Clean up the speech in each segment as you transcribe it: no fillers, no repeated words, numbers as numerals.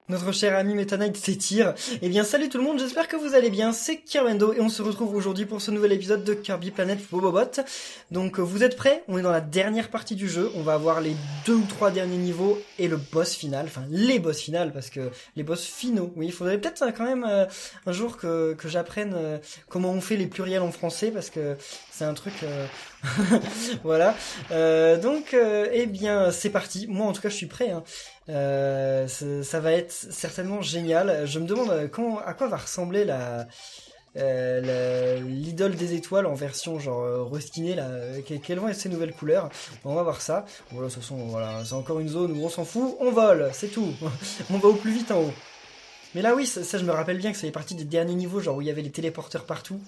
Notre cher ami Meta Knight s'étire. Eh bien salut tout le monde, j'espère que vous allez bien, c'est Kirmendo et on se retrouve aujourd'hui pour ce nouvel épisode de Kirby Planet Bobobot. Donc vous êtes prêts? On est dans la dernière partie du jeu, on va avoir les 2 ou 3 derniers niveaux et le boss final, enfin les boss finales parce que les boss finaux, oui il faudrait peut-être quand même un jour que j'apprenne comment on fait les pluriels en français parce que c'est un truc... voilà, eh bien c'est parti, moi en tout cas je suis prêt hein. Ça va être certainement génial. Je me demande à quoi va ressembler l'idole des étoiles en version genre reskinée là. Quelles vont être ces nouvelles couleurs? On va voir ça. Voilà, de toute façon, voilà, c'est encore une zone où on s'en fout. On vole, c'est tout. On va au plus vite en haut. Mais là oui, ça je me rappelle bien que ça fait partie des derniers niveaux, genre où il y avait les téléporteurs partout.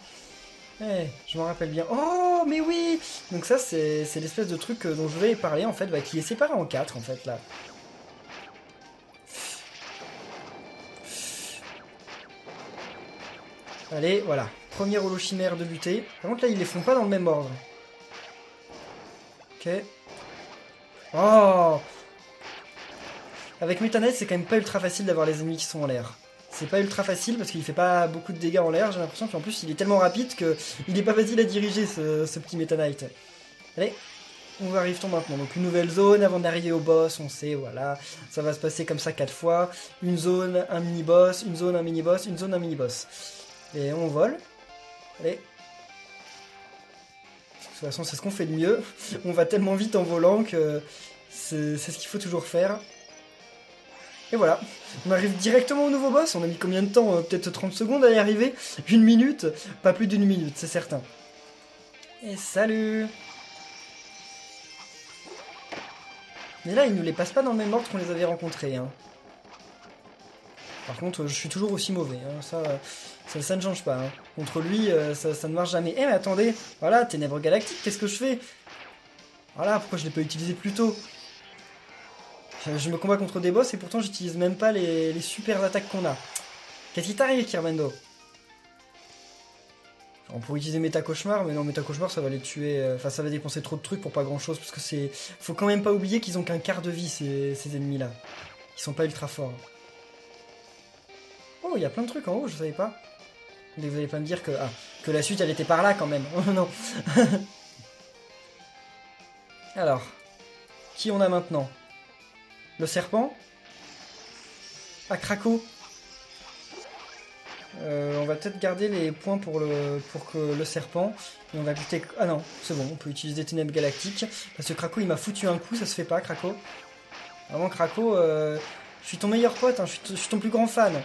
Je m'en rappelle bien. Oh, mais oui! Donc ça, c'est l'espèce de truc dont je voulais parler, en fait, qui est séparé en 4, en fait, là. Allez, voilà. Premier holo chimère de butée. Par contre, là, ils les font pas dans le même ordre. Ok. Oh! Avec Meta Knight, c'est quand même pas ultra facile d'avoir les ennemis qui sont en l'air. C'est pas ultra facile parce qu'il fait pas beaucoup de dégâts en l'air, j'ai l'impression qu'en plus il est tellement rapide que il est pas facile à diriger ce petit Meta Knight. Allez, où arrive-t-on maintenant? Donc une nouvelle zone avant d'arriver au boss, on sait, voilà, ça va se passer comme ça 4 fois. Une zone, un mini-boss, une zone, un mini-boss, une zone, un mini-boss. Et on vole. Allez. De toute façon, c'est ce qu'on fait de mieux. On va tellement vite en volant que c'est ce qu'il faut toujours faire. Et voilà, on arrive directement au nouveau boss. On a mis combien de temps? Peut-être 30 secondes à y arriver? 1 minute? Pas plus d'1 minute, c'est certain. Et salut! Mais là, ils ne les passent pas dans le même ordre qu'on les avait rencontrés. Hein. Par contre, je suis toujours aussi mauvais. Hein. Ça ne change pas. Hein. Contre lui, ça ne marche jamais. Eh mais attendez, voilà, Ténèbres Galactiques, qu'est-ce que je fais? Voilà, pourquoi je ne l'ai pas utilisé plus tôt? Je me combats contre des boss et pourtant j'utilise même pas les super attaques qu'on a. Qu'est-ce qui t'arrive, Kirmendo? On pourrait utiliser Méta Cauchemar, mais non, Méta Cauchemar ça va les tuer. Enfin, ça va dépenser trop de trucs pour pas grand chose. Parce que c'est. Faut quand même pas oublier qu'ils ont qu'un quart de vie, ces ennemis-là. Ils sont pas ultra forts. Oh, il y a plein de trucs en haut, je savais pas. Mais vous allez pas me dire que. Ah, que la suite elle était par là quand même. Oh non. Alors. Qui on a maintenant? Le serpent? Ah, Krakow. On va peut-être garder les points pour que le serpent. Et on va buter... Ah non, c'est bon, on peut utiliser Ténèbres Galactiques. Parce que Krakow, il m'a foutu un coup, ça se fait pas, Krakow. Vraiment, Krakow, je suis ton meilleur pote, hein, je suis ton plus grand fan.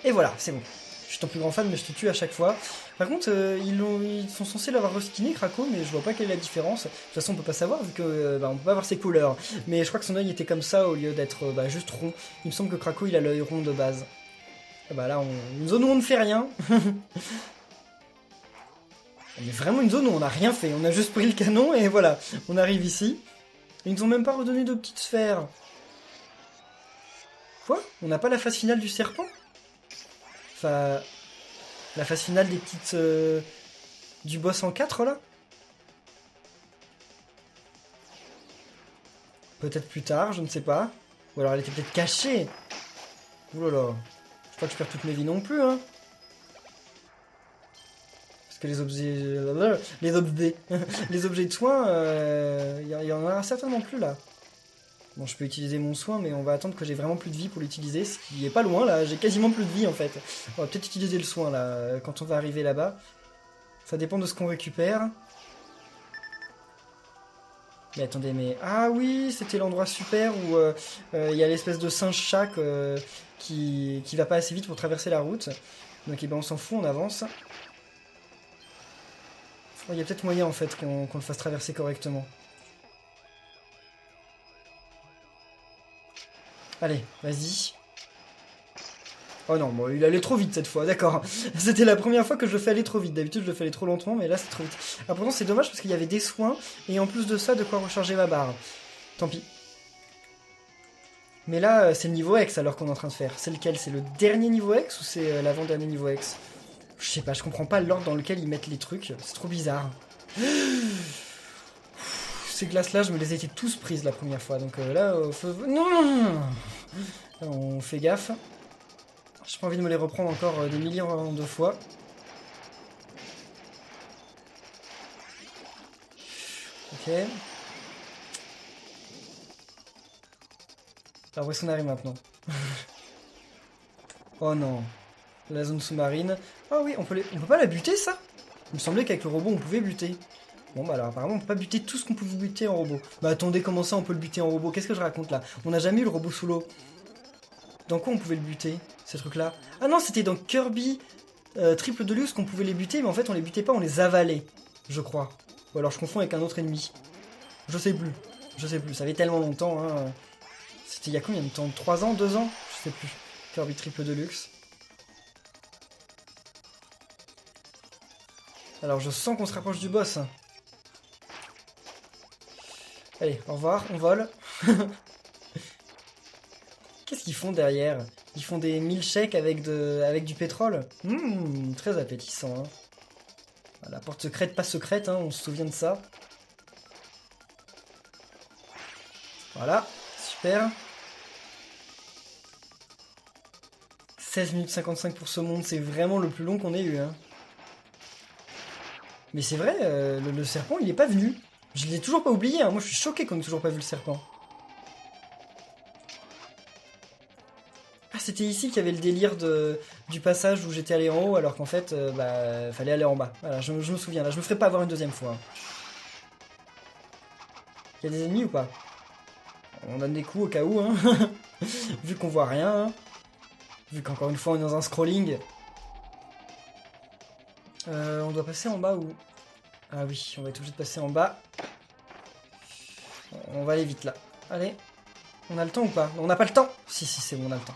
Et voilà, c'est bon. Je suis ton plus grand fan, mais je te tue à chaque fois. Par contre, ils sont censés l'avoir reskiné, Krakow, mais je vois pas quelle est la différence. De toute façon, on peut pas savoir, vu que on peut pas voir ses couleurs. Mais je crois que son œil était comme ça, au lieu d'être juste rond. Il me semble que Krakow, il a l'œil rond de base. Et bah là, une zone où on ne fait rien. On est vraiment une zone où on n'a rien fait. On a juste pris le canon, et voilà. On arrive ici. Ils nous ont même pas redonné de petites sphères. Quoi? On n'a pas la phase finale du serpent? Enfin... La phase finale des petites... du boss en 4 là? Peut-être plus tard, je ne sais pas. Ou alors elle était peut-être cachée. Ouh là là. Je crois que je perds toutes mes vies non plus, hein. Parce que les objets... Les objets... les objets de soins, il y en a certainement plus là. Bon, je peux utiliser mon soin, mais on va attendre que j'ai vraiment plus de vie pour l'utiliser, ce qui est pas loin, là. J'ai quasiment plus de vie, en fait. On va peut-être utiliser le soin, là, quand on va arriver là-bas. Ça dépend de ce qu'on récupère. Mais attendez, mais... Ah oui, c'était l'endroit super où il y a l'espèce de singe-chat qui va pas assez vite pour traverser la route. Donc, eh ben, on s'en fout, on avance. Il y a peut-être moyen, en fait, qu'on le fasse traverser correctement. Allez, vas-y. Oh non, bon, il allait trop vite cette fois, d'accord. C'était la première fois que je le fais aller trop vite. D'habitude, je le fais aller trop lentement, mais là, c'est trop vite. Ah, pourtant, c'est dommage parce qu'il y avait des soins, et en plus de ça, de quoi recharger ma barre. Tant pis. Mais là, c'est le niveau X alors qu'on est en train de faire. C'est lequel? C'est le dernier niveau X ou c'est l'avant-dernier niveau X? Je sais pas, je comprends pas l'ordre dans lequel ils mettent les trucs. C'est trop bizarre. ces glaces-là, je me les ai été tous prises la première fois. Donc là, non. On fait gaffe. J'ai pas envie de me les reprendre encore des millions de fois. Ok. Alors où est-ce qu'on arrive maintenant? Oh non. La zone sous-marine. Ah oui, on peut pas la buter, ça? Il me semblait qu'avec le robot, on pouvait buter. Bon bah alors apparemment on peut pas buter tout ce qu'on peut buter en robot. Bah attendez, comment ça on peut le buter en robot? Qu'est-ce que je raconte là? On n'a jamais eu le robot sous l'eau. Dans quoi on pouvait le buter, ces trucs-là? Ah non, c'était dans Kirby Triple Deluxe qu'on pouvait les buter, mais en fait on les butait pas, on les avalait, je crois. Ou alors je confonds avec un autre ennemi. Je sais plus. Je sais plus, ça fait tellement longtemps. Hein. C'était il y a combien de temps? 3 ans? 2 ans? Je sais plus. Kirby Triple Deluxe. Alors je sens qu'on se rapproche du boss. Allez, au revoir, on vole. Qu'est-ce qu'ils font derrière? Ils font des milkshakes avec du pétrole. Très appétissant. Hein. La porte secrète, pas secrète, hein, on se souvient de ça. Voilà, super. 16 minutes 55 pour ce monde, c'est vraiment le plus long qu'on ait eu. Hein. Mais c'est vrai, le serpent, il est pas venu. Je l'ai toujours pas oublié, hein. Moi je suis choqué qu'on ait toujours pas vu le serpent. Ah, c'était ici qu'il y avait le délire du passage où j'étais allé en haut, alors qu'en fait, fallait aller en bas. Voilà, je me souviens, là, je me ferai pas avoir une deuxième fois. Il y a des ennemis ou pas? On donne des coups au cas où, hein. Vu qu'on voit rien, hein. Vu qu'encore une fois on est dans un scrolling. On doit passer en bas ou... Ah oui, on va être obligé de passer en bas. On va aller vite là. Allez. On a le temps ou pas? On n'a pas le temps. Si, c'est bon, on a le temps.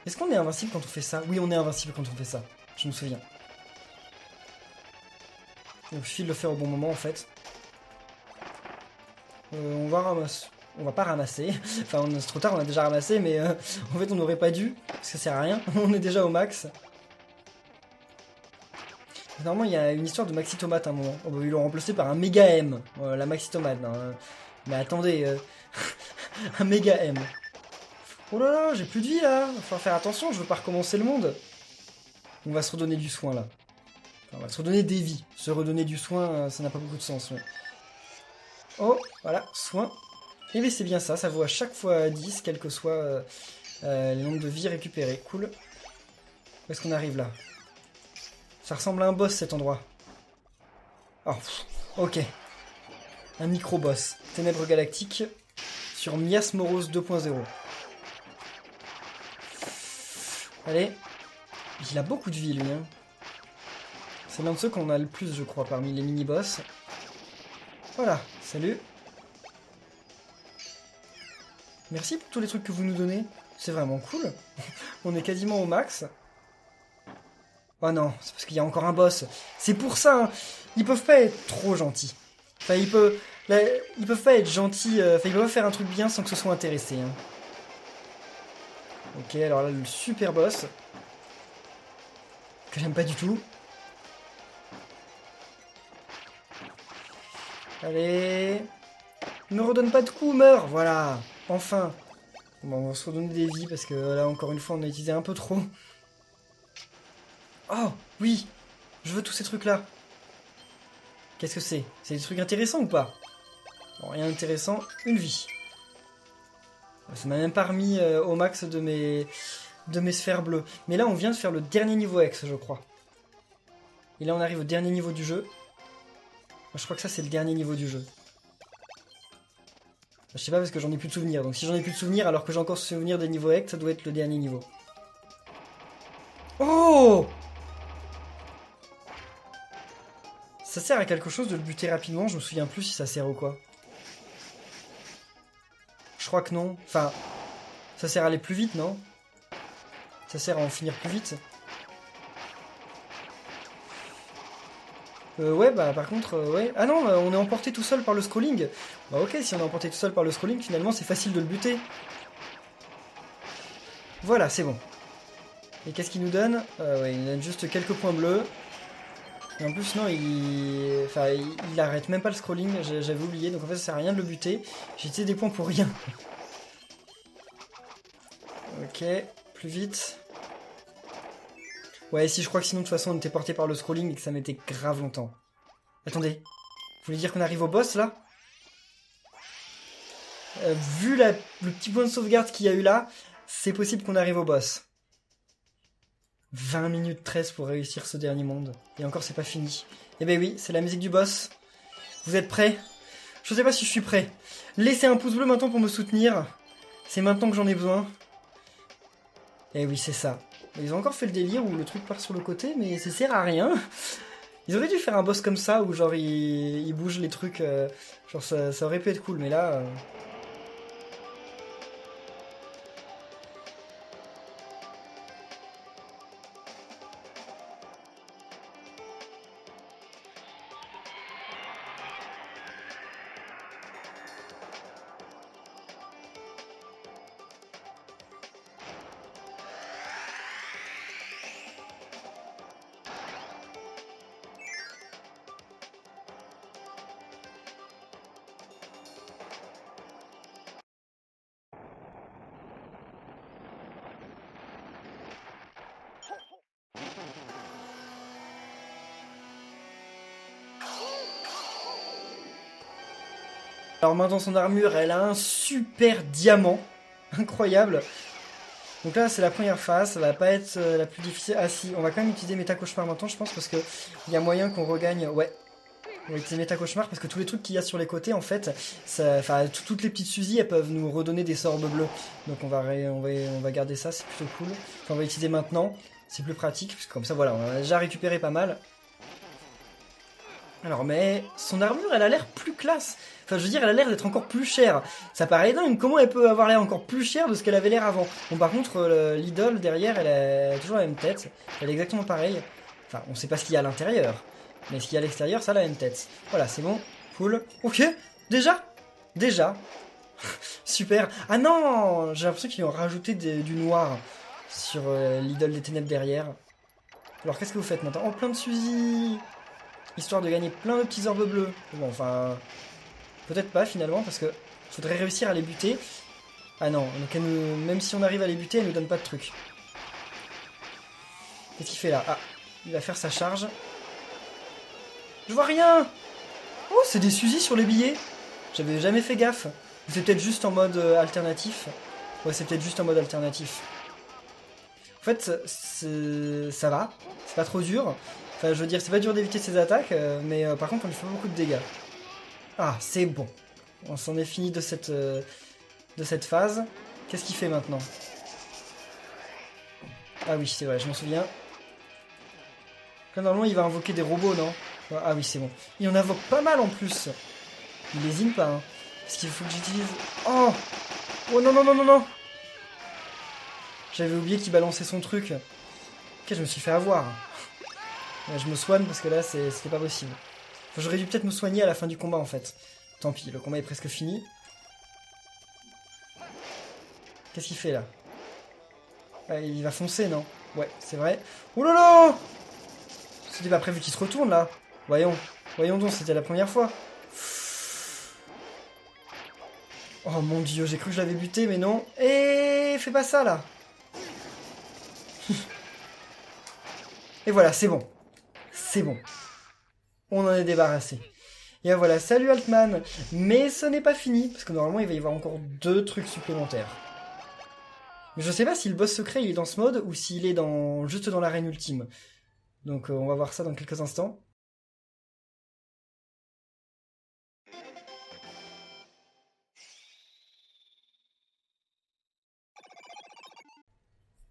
Est-ce qu'on est invincible quand on fait ça? Oui, on est invincible quand on fait ça. Je me souviens. Il suffit de le faire au bon moment en fait. On va ramasser... On va pas ramasser. Enfin, c'est trop tard, on a déjà ramassé, mais en fait on n'aurait pas dû. Parce que ça sert à rien. On est déjà au max. Normalement, il y a une histoire de Maxi Tomate à un moment. Oh, bah, ils l'ont remplacé par un méga M. La Maxi Tomate. Hein. Mais attendez, un méga M. Oh là là, j'ai plus de vie là. Faut faire attention, je veux pas recommencer le monde. On va se redonner du soin là. Enfin, on va se redonner des vies. Se redonner du soin, ça n'a pas beaucoup de sens. Ouais. Oh, voilà, soin. Et bien c'est bien ça, ça vaut à chaque fois 10, quel que soit le nombre de vies récupérées. Cool. Où est-ce qu'on arrive là? Ça ressemble à un boss cet endroit. Oh, ok. Un micro-boss. Ténèbres galactiques sur Mias Moros 2.0. Allez. Il a beaucoup de vie lui. Hein. C'est l'un de ceux qu'on a le plus je crois parmi les mini-boss. Voilà, salut. Merci pour tous les trucs que vous nous donnez. C'est vraiment cool. On est quasiment au max. Oh non, c'est parce qu'il y a encore un boss. C'est pour ça, hein. Ils peuvent pas être trop gentils. Enfin, ils peuvent pas être gentils. Enfin, ils peuvent pas faire un truc bien sans que ce soit intéressé. Hein. Ok, alors là, le super boss. Que j'aime pas du tout. Allez. Ne redonne pas de coups, meurs. Voilà. Enfin. Bon, on va se redonner des vies parce que là, encore une fois, on a utilisé un peu trop. Oh, oui. Je veux tous ces trucs-là. Qu'est-ce que c'est? C'est des trucs intéressants ou pas? Bon, rien d'intéressant. Une vie. Ça m'a même pas remis au max de mes sphères bleues. Mais là, on vient de faire le dernier niveau X, je crois. Et là, on arrive au dernier niveau du jeu. Moi, je crois que ça, c'est le dernier niveau du jeu. Je sais pas parce que j'en ai plus de souvenirs. Donc si j'en ai plus de souvenirs alors que j'ai encore souvenir des niveaux X, ça doit être le dernier niveau. Oh! Ça sert à quelque chose de le buter rapidement, je me souviens plus si ça sert ou quoi. Je crois que non. Enfin, ça sert à aller plus vite, non? Ça sert à en finir plus vite. Ouais, bah par contre, ouais. Ah non, on est emporté tout seul par le scrolling. Bah ok, si on est emporté tout seul par le scrolling, finalement c'est facile de le buter. Voilà, c'est bon. Et qu'est-ce qu'il nous donne? Ouais, il nous donne juste quelques points bleus. Et en plus, non, il arrête même pas le scrolling, j'avais oublié, donc en fait ça sert à rien de le buter. J'ai utilisé des points pour rien. Ok, plus vite. Ouais, si je crois que sinon de toute façon on était porté par le scrolling et que ça mettait grave longtemps. Attendez, vous voulez dire qu'on arrive au boss là? Vu le petit point de sauvegarde qu'il y a eu là, c'est possible qu'on arrive au boss. 20 minutes 13 pour réussir ce dernier monde. Et encore c'est pas fini. Eh ben oui, c'est la musique du boss. Vous êtes prêts? Je sais pas si je suis prêt. Laissez un pouce bleu maintenant pour me soutenir. C'est maintenant que j'en ai besoin. Eh oui, c'est ça. Ils ont encore fait le délire où le truc part sur le côté, mais ça sert à rien. Ils auraient dû faire un boss comme ça, où genre il bouge les trucs, genre ça aurait pu être cool, mais là... Alors maintenant son armure, elle a un super diamant. Incroyable. Donc là c'est la première phase, ça va pas être la plus difficile. Ah si, on va quand même utiliser Méta Cauchemar maintenant je pense parce que il y a moyen qu'on regagne... Ouais, on va utiliser Méta Cauchemar parce que tous les trucs qu'il y a sur les côtés en fait, toutes les petites fusils elles peuvent nous redonner des sorts bleus. Donc on va garder ça, c'est plutôt cool. Enfin, on va utiliser maintenant, c'est plus pratique, parce que comme ça voilà, on a déjà récupéré pas mal. Alors mais son armure elle a l'air plus classe. Enfin je veux dire elle a l'air d'être encore plus chère. Ça paraît dingue, comment elle peut avoir l'air encore plus chère de ce qu'elle avait l'air avant. Bon par contre l'idole derrière elle a toujours la même tête. Elle est exactement pareille. Enfin on sait pas ce qu'il y a à l'intérieur. Mais ce qu'il y a à l'extérieur ça a la même tête. Voilà c'est bon, cool. Ok, déjà. Super. Ah non, j'ai l'impression qu'ils ont rajouté du noir sur l'idole des ténèbres derrière. Alors qu'est-ce que vous faites maintenant? Oh plein de fusils, histoire de gagner plein de petits orbes bleus. Bon, enfin, peut-être pas finalement, parce que faudrait réussir à les buter. Ah non, donc même si on arrive à les buter, elle nous donne pas de trucs. Qu'est-ce qu'il fait là? Ah, il va faire sa charge. Je vois rien. Oh, c'est des fusils sur les billets. J'avais jamais fait gaffe. Ou c'est peut-être juste en mode alternatif. Ouais, c'est peut-être juste en mode alternatif. En fait, ça va. C'est pas trop dur. Enfin, je veux dire, c'est pas dur d'éviter ses attaques, mais par contre, on lui fait beaucoup de dégâts. Ah, c'est bon. On s'en est fini de cette phase. Qu'est-ce qu'il fait maintenant? Ah oui, c'est vrai, je m'en souviens. Là, normalement, il va invoquer des robots, non? Ah oui, c'est bon. Il en invoque pas mal en plus. Il lésine pas, hein. Est-ce qu'il faut que j'utilise... Oh! Oh non, non, non, non, non! J'avais oublié qu'il balançait son truc. Ok, je me suis fait avoir. Ouais, je me soigne parce que là, c'était pas possible. Enfin, j'aurais dû peut-être me soigner à la fin du combat, en fait. Tant pis, le combat est presque fini. Qu'est-ce qu'il fait, là? Ah, il va foncer, non? Ouais, c'est vrai. Oh là là! C'était pas prévu qu'il se retourne, là. Voyons donc, c'était la première fois. Oh mon dieu, j'ai cru que je l'avais buté, mais non. Et fais pas ça, là. Et voilà, c'est bon. C'est bon. On en est débarrassé. Et voilà, salut Altman. Mais ce n'est pas fini, parce que normalement il va y avoir encore 2 trucs supplémentaires. Mais je sais pas si le boss secret il est dans ce mode ou s'il est juste dans l'arène ultime. Donc on va voir ça dans quelques instants.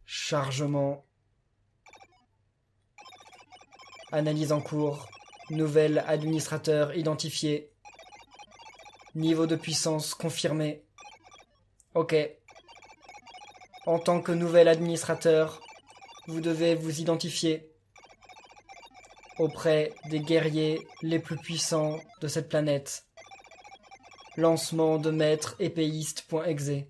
Chargement. Analyse en cours. Nouvel administrateur identifié. Niveau de puissance confirmé. Ok. En tant que nouvel administrateur, vous devez vous identifier auprès des guerriers les plus puissants de cette planète. Lancement de maître épéiste.exe.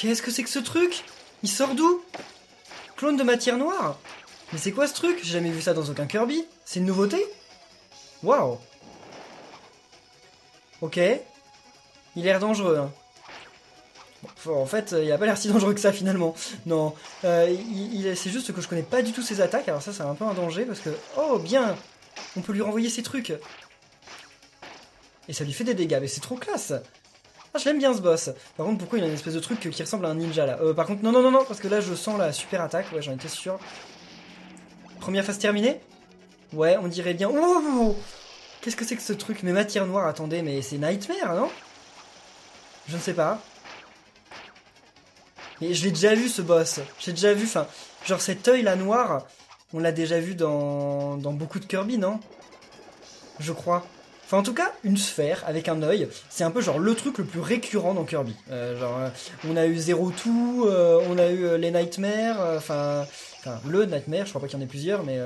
Qu'est-ce que c'est que ce truc? Il sort d'où? Clone de matière noire? Mais c'est quoi ce truc? J'ai jamais vu ça dans aucun Kirby. C'est une nouveauté? Waouh. Ok. Il a l'air dangereux, hein. Bon, en fait, il a pas l'air si dangereux que ça, finalement. Non. C'est juste que je connais pas du tout ses attaques, alors ça, c'est un peu un danger, parce que... Oh, bien. On peut lui renvoyer ses trucs. Et ça lui fait des dégâts, mais c'est trop classe. Ah, je l'aime bien ce boss. Par contre, pourquoi il a une espèce de truc qui ressemble à un ninja là? Par contre, non, parce que là je sens la super attaque. Ouais, j'en étais sûr. Première phase terminée? Ouais, on dirait bien. Ouh, qu'est-ce que c'est que ce truc? Mais matière noire, attendez, mais c'est Nightmare, non? Je ne sais pas. Mais je l'ai déjà vu ce boss. J'ai déjà vu, enfin, genre cet œil là noir, on l'a déjà vu dans beaucoup de Kirby, non? Je crois. Enfin, en tout cas, une sphère avec un œil, c'est un peu genre le truc le plus récurrent dans Kirby. On a eu Zero Two, on a eu les Nightmares, enfin, le Nightmare, je crois pas qu'il y en ait plusieurs, mais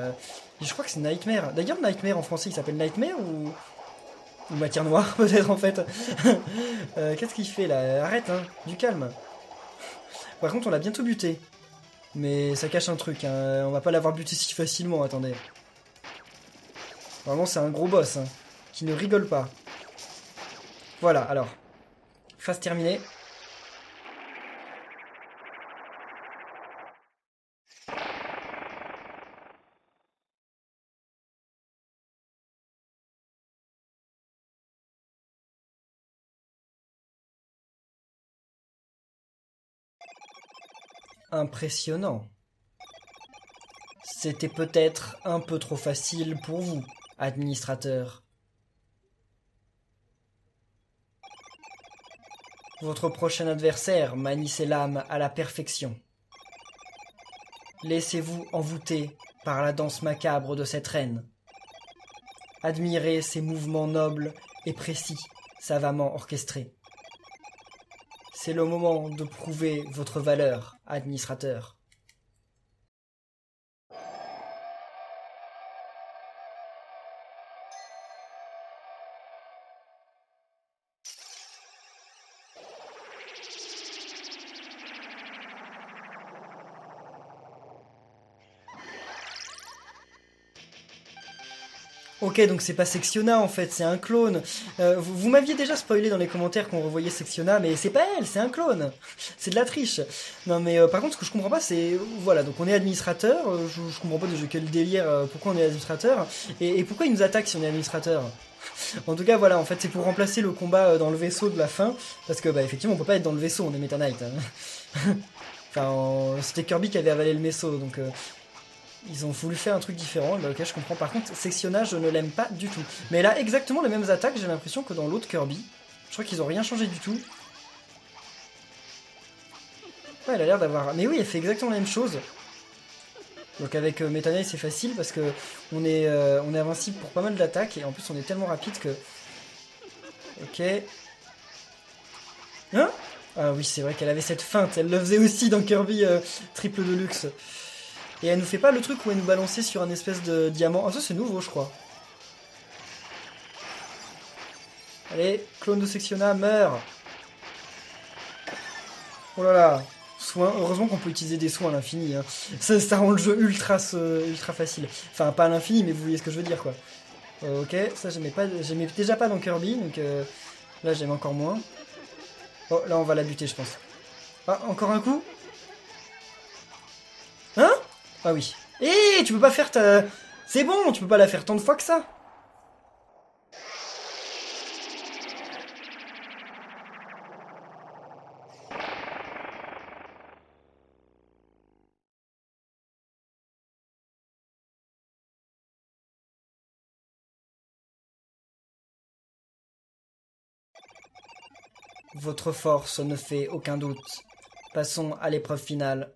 je crois que c'est Nightmare. D'ailleurs, Nightmare en français, il s'appelle Nightmare ou Matière Noire, peut-être en fait. Qu'est-ce qu'il fait là? Arrête, hein, du calme. Par contre, on l'a bientôt buté. Mais ça cache un truc, hein. On va pas l'avoir buté si facilement, attendez. Vraiment, c'est un gros boss, hein, qui ne rigole pas. Voilà, alors. Phase terminée. Impressionnant. C'était peut-être un peu trop facile pour vous, administrateur. Votre prochain adversaire manie ses lames à la perfection. Laissez-vous envoûter par la danse macabre de cette reine. Admirez ses mouvements nobles et précis, savamment orchestrés. C'est le moment de prouver votre valeur, administrateur. Ok, donc c'est pas Sectiona en fait, c'est un clone. Vous m'aviez déjà spoilé dans les commentaires qu'on revoyait Sectiona, mais c'est pas elle, c'est un clone. C'est de la triche. Non mais par contre, ce que je comprends pas, c'est... Voilà, donc on est administrateur, je comprends pas de quel délire, pourquoi on est administrateur, et pourquoi il nous attaque si on est administrateur. En tout cas, voilà, en fait, c'est pour remplacer le combat dans le vaisseau de la fin, parce que, bah, effectivement, on peut pas être dans le vaisseau, on est Meta Knight. Hein. Enfin, c'était Kirby qui avait avalé le vaisseau, donc... Ils ont voulu faire un truc différent, bah ok je comprends. Par contre, Sectiona, je ne l'aime pas du tout. Mais elle a exactement les mêmes attaques, j'ai l'impression, que dans l'autre Kirby. Je crois qu'ils ont rien changé du tout. Ouais, elle a l'air d'avoir... Mais oui, elle fait exactement la même chose. Donc avec Meta Knight, c'est facile parce que on est invincible pour pas mal d'attaques et en plus on est tellement rapide que... Ok. Hein? Ah oui, c'est vrai qu'elle avait cette feinte, elle le faisait aussi dans Kirby Triple Deluxe. Et elle nous fait pas le truc où elle nous balançait sur un espèce de diamant. Ah ça c'est nouveau je crois. Allez, clone de Sectiona, meurs. Oh là là. Soins, heureusement qu'on peut utiliser des soins à l'infini. Hein. Ça rend le jeu ultra facile. Enfin pas à l'infini mais vous voyez ce que je veux dire quoi. Ok, ça j'aimais déjà pas dans Kirby, donc là j'aime encore moins. Oh là on va la buter je pense. Ah, encore un coup. Hein? Ah oui. Eh, tu peux pas faire ta... C'est bon, tu peux pas la faire tant de fois que ça. Votre force ne fait aucun doute. Passons à l'épreuve finale.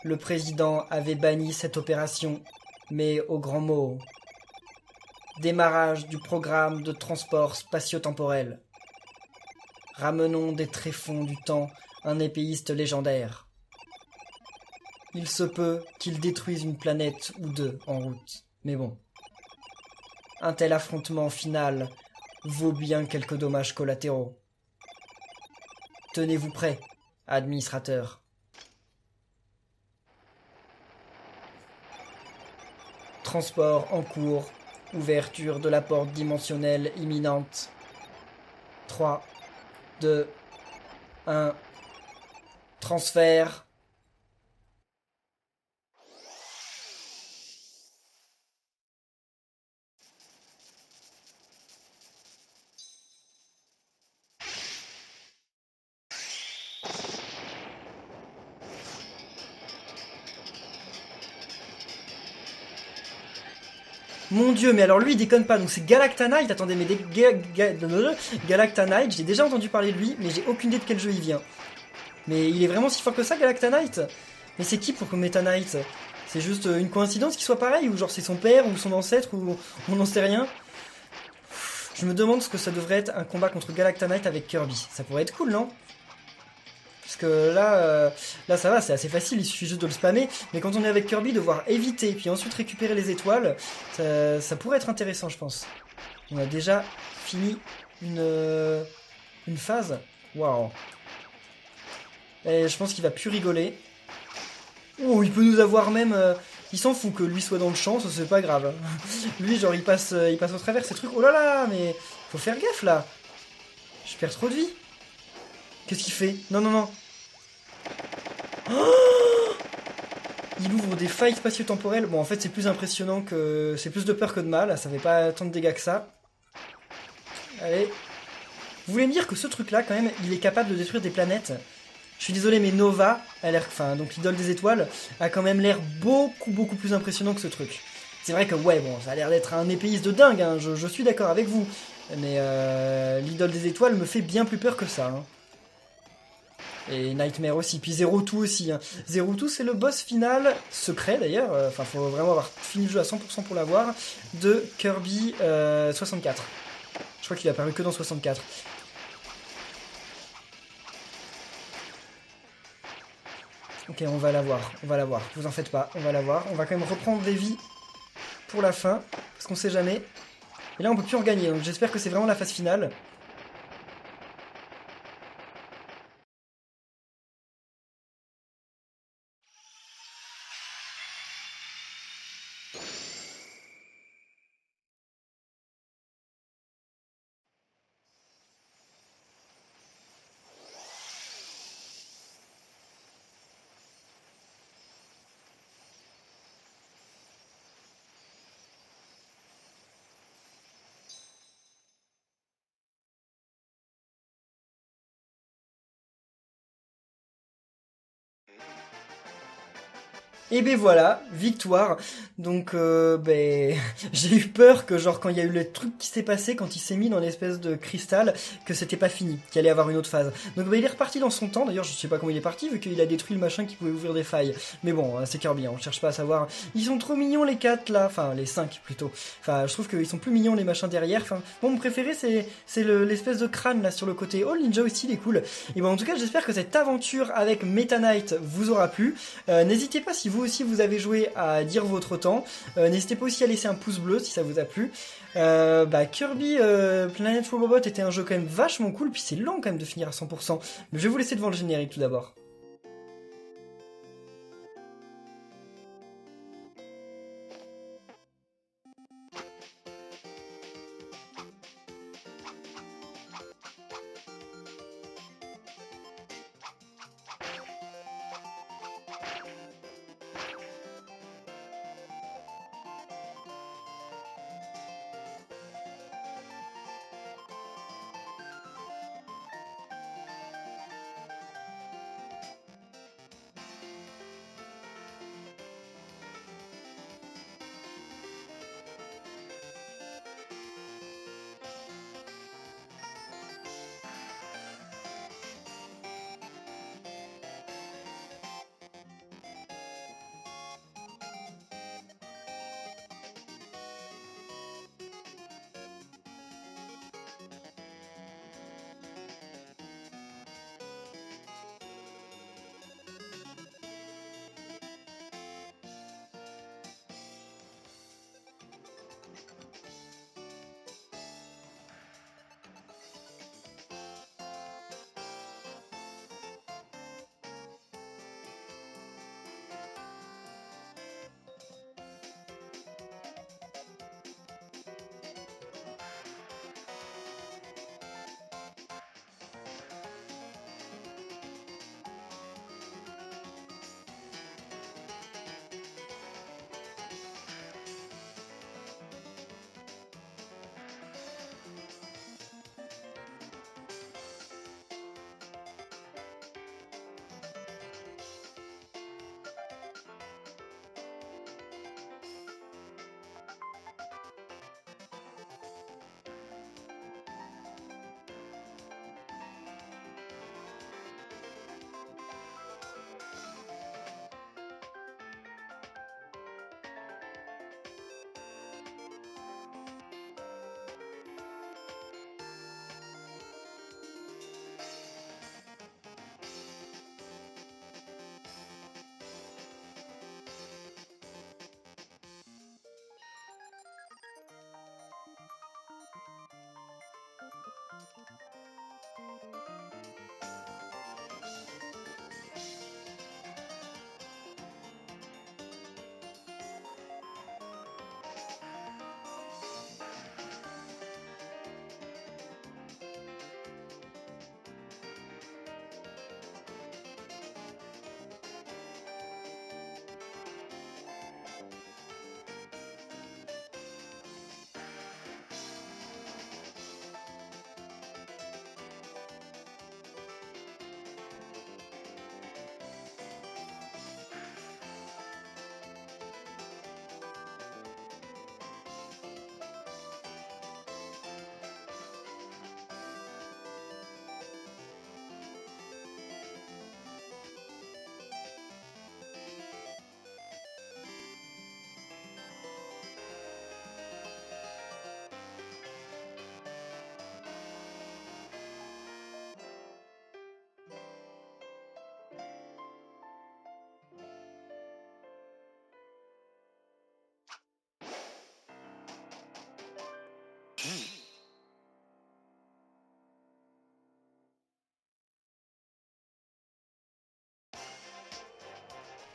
Le président avait banni cette opération, mais au grand mot. Démarrage du programme de transport spatio-temporel. Ramenons des tréfonds du temps un épéiste légendaire. Il se peut qu'il détruise une planète ou deux en route, mais bon. Un tel affrontement final vaut bien quelques dommages collatéraux. Tenez-vous prêts, Administrateur. Transport en cours. Ouverture de la porte dimensionnelle imminente. 3, 2, 1. Transfert. Mon dieu, mais alors lui il déconne pas, donc c'est Galactanite. Attendez, mais Galactanite, j'ai déjà entendu parler de lui, mais j'ai aucune idée de quel jeu il vient. Mais il est vraiment si fort que ça, Galactanite? Mais c'est qui pour qu'on Meta Knight? C'est juste une coïncidence qu'il soit pareil, ou genre c'est son père, ou son ancêtre, ou on n'en sait rien. Je me demande ce que ça devrait être un combat contre Galactanite avec Kirby. Ça pourrait être cool, non? Parce que là ça va, c'est assez facile, il suffit juste de le spammer. Mais quand on est avec Kirby, devoir éviter, puis ensuite récupérer les étoiles, ça pourrait être intéressant, je pense. On a déjà fini une phase. Waouh. Et je pense qu'il va plus rigoler. Oh, il peut nous avoir même... il s'en fout que lui soit dans le champ, ça c'est pas grave. Lui, genre, il passe au travers ces trucs. Oh là là, mais faut faire gaffe, là. Je perds trop de vie. Qu'est-ce qu'il fait? Non, non, non. Oh, il ouvre des failles spatio-temporelles. Bon, en fait, c'est plus impressionnant que... C'est plus de peur que de mal. Ça fait pas tant de dégâts que ça. Allez. Vous voulez me dire que ce truc-là, quand même, il est capable de détruire des planètes? Je suis désolé, mais Nova, donc l'idole des étoiles, a quand même l'air beaucoup plus impressionnant que ce truc. C'est vrai que, ouais, bon, ça a l'air d'être un épéiste de dingue, hein, je suis d'accord avec vous. Mais l'idole des étoiles me fait bien plus peur que ça. Hein. Et Nightmare aussi, puis Zero Two aussi. Hein. Zero Two, c'est le boss final, secret d'ailleurs, enfin, faut vraiment avoir fini le jeu à 100% pour l'avoir, de Kirby 64. Je crois qu'il est apparu que dans 64. Ok, on va l'avoir, vous en faites pas, on va l'avoir. On va quand même reprendre des vies pour la fin, parce qu'on sait jamais. Et là, on peut plus en gagner, donc j'espère que c'est vraiment la phase finale. Et ben voilà, victoire. Donc ben j'ai eu peur que genre quand il y a eu le truc qui s'est passé, quand il s'est mis dans l'espèce de cristal, que c'était pas fini, qu'il allait avoir une autre phase. Donc ben, il est reparti dans son temps, d'ailleurs je sais pas comment il est parti vu qu'il a détruit le machin qui pouvait ouvrir des failles. Mais bon, c'est Kirby, on cherche pas à savoir. Ils sont trop mignons les 4 là, enfin les 5 plutôt. Enfin je trouve qu'ils sont plus mignons les machins derrière. Enfin bon, mon préféré c'est l'espèce de crâne là sur le côté. Oh le ninja aussi il est cool. Et bon en tout cas j'espère que cette aventure avec Meta Knight vous aura plu. N'hésitez pas si vous aussi vous avez joué à dire votre temps. N'hésitez pas aussi à laisser un pouce bleu si ça vous a plu. Kirby Planet Robobot était un jeu quand même vachement cool, puis c'est lent quand même de finir à 100%. Mais je vais vous laisser devant le générique tout d'abord.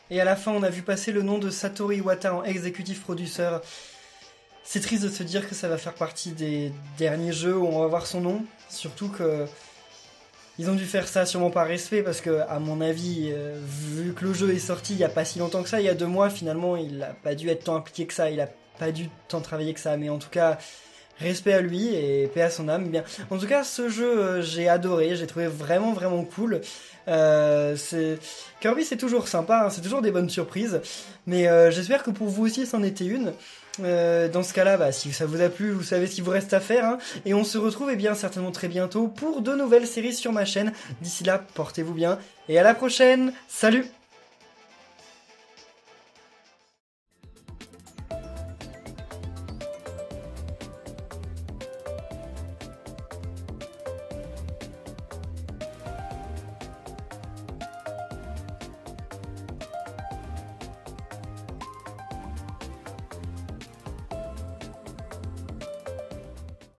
Et à la fin, on a vu passer le nom de Satoru Iwata en executive producer. C'est triste de se dire que ça va faire partie des derniers jeux où on va voir son nom. Surtout que ils ont dû faire ça sûrement par respect parce que, à mon avis, vu que le jeu est sorti il y a pas si longtemps que ça, il y a 2 mois, finalement, il a pas dû être tant impliqué que ça, il a pas dû tant travailler que ça. Mais en tout cas, respect à lui et paix à son âme. Bien. En tout cas, ce jeu, j'ai adoré, j'ai trouvé vraiment vraiment cool. Kirby, c'est toujours sympa, hein, c'est toujours des bonnes surprises. Mais j'espère que pour vous aussi, c'en était une. Dans ce cas-là, bah, si ça vous a plu, vous savez ce qu'il vous reste à faire. Hein, et on se retrouve bien certainement très bientôt pour de nouvelles séries sur ma chaîne. D'ici là, portez-vous bien et à la prochaine. Salut!